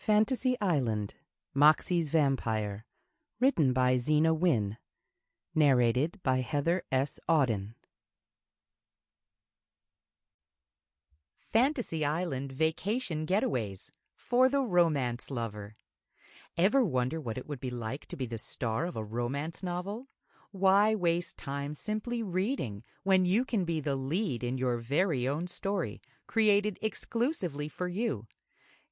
Fantasy Island, Moxie's Vampire, written by Zena Wynn, narrated by Heather S. Auden. Fantasy Island Vacation Getaways for the romance lover. Ever wonder what it would be like to be the star of a romance novel? Why waste time simply reading when you can be the lead in your very own story, created exclusively for you?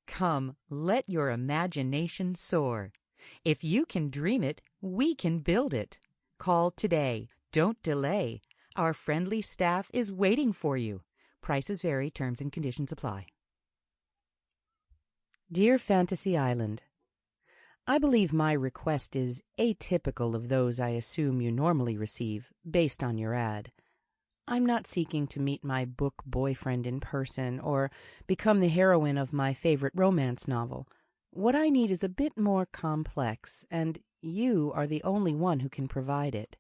Come, let your imagination soar. If you can dream it, we can build it. Call today. Don't delay. Our friendly staff is waiting for you. Prices vary. Terms and conditions apply. Dear Fantasy Island, I believe my request is atypical of those I assume you normally receive, based on your ad. I'm not seeking to meet my book boyfriend in person or become the heroine of my favorite romance novel. What I need is a bit more complex, and you are the only one who can provide it.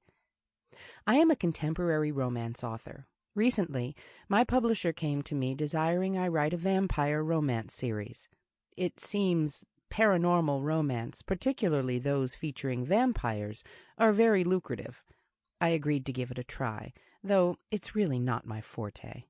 I am a contemporary romance author. Recently, my publisher came to me desiring I write a vampire romance series. It seems paranormal romance, particularly those featuring vampires, are very lucrative. I agreed to give it a try, though it's really not my forte.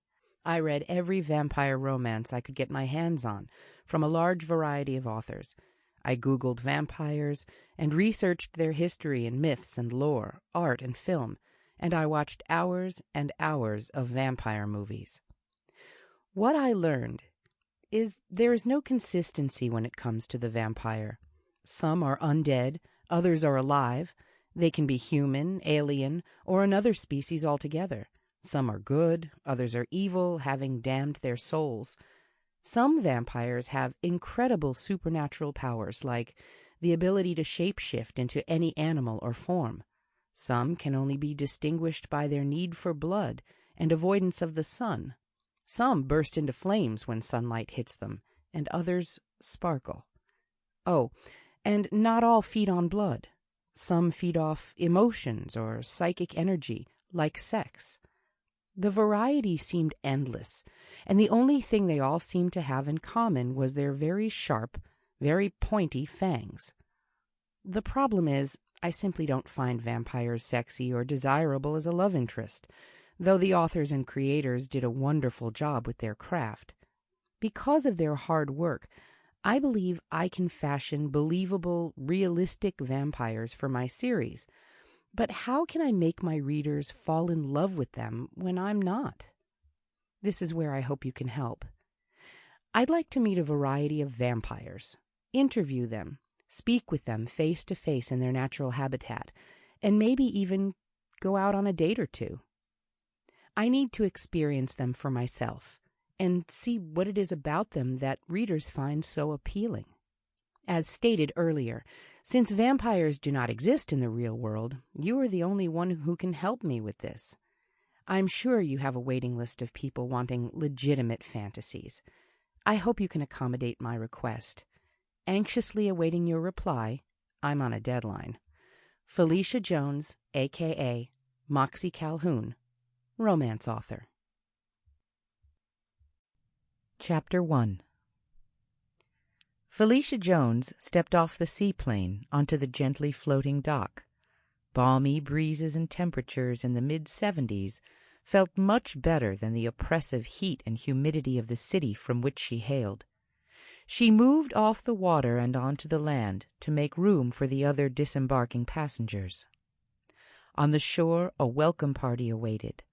I read every vampire romance I could get my hands on, from a large variety of authors. I Googled vampires and researched their history and myths and lore, art and film, and I watched hours and hours of vampire movies. What I learned is there is no consistency when it comes to the vampire. Some are undead, others are alive. They can be human, alien, or another species altogether. Some are good, others are evil, having damned their souls. Some vampires have incredible supernatural powers, like the ability to shapeshift into any animal or form. Some can only be distinguished by their need for blood and avoidance of the sun. Some burst into flames when sunlight hits them, and others sparkle. Oh, and not all feed on blood. Some feed off emotions or psychic energy, like sex. The variety seemed endless, and the only thing they all seemed to have in common was their very sharp, very pointy fangs. The problem is, I simply don't find vampires sexy or desirable as a love interest, though the authors and creators did a wonderful job with their craft. Because of their hard work, I believe I can fashion believable, realistic vampires for my series. But how can I make my readers fall in love with them when I'm not? This is where I hope you can help. I'd like to meet a variety of vampires, interview them, speak with them face to face in their natural habitat, and maybe even go out on a date or two. I need to experience them for myself and see what it is about them that readers find so appealing. As stated earlier, since vampires do not exist in the real world, you are the only one who can help me with this. I'm sure you have a waiting list of people wanting legitimate fantasies. I hope you can accommodate my request. Anxiously awaiting your reply, I'm on a deadline. Felicia Jones, a.k.a. Moxie Calhoun, romance author. Chapter 1. Felicia Jones stepped off the seaplane onto the gently floating dock. Balmy breezes and temperatures in the mid-70s felt much better than the oppressive heat and humidity of the city from which she hailed. She moved off the water and onto the land to make room for the other disembarking passengers. On the shore, a welcome party awaited.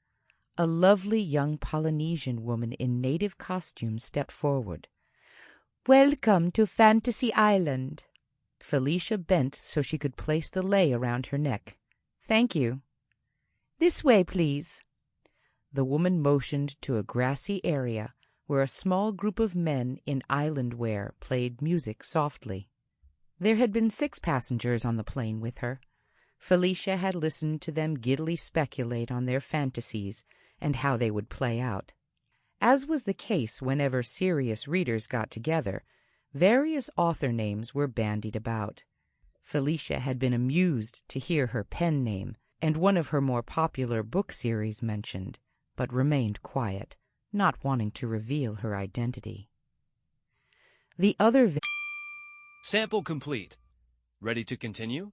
A lovely young Polynesian woman in native costume stepped forward. "Welcome to Fantasy Island." Felicia bent so she could place the lei around her neck. "Thank you." "This way, please." The woman motioned to a grassy area where a small group of men in island wear played music softly. There had been 6 passengers on the plane with her. Felicia had listened to them giddily speculate on their fantasies and how they would play out. As was the case whenever serious readers got together, various author names were bandied about. Felicia had been amused to hear her pen name and one of her more popular book series mentioned, but remained quiet, not wanting to reveal her identity. The other Sample complete. Ready to continue?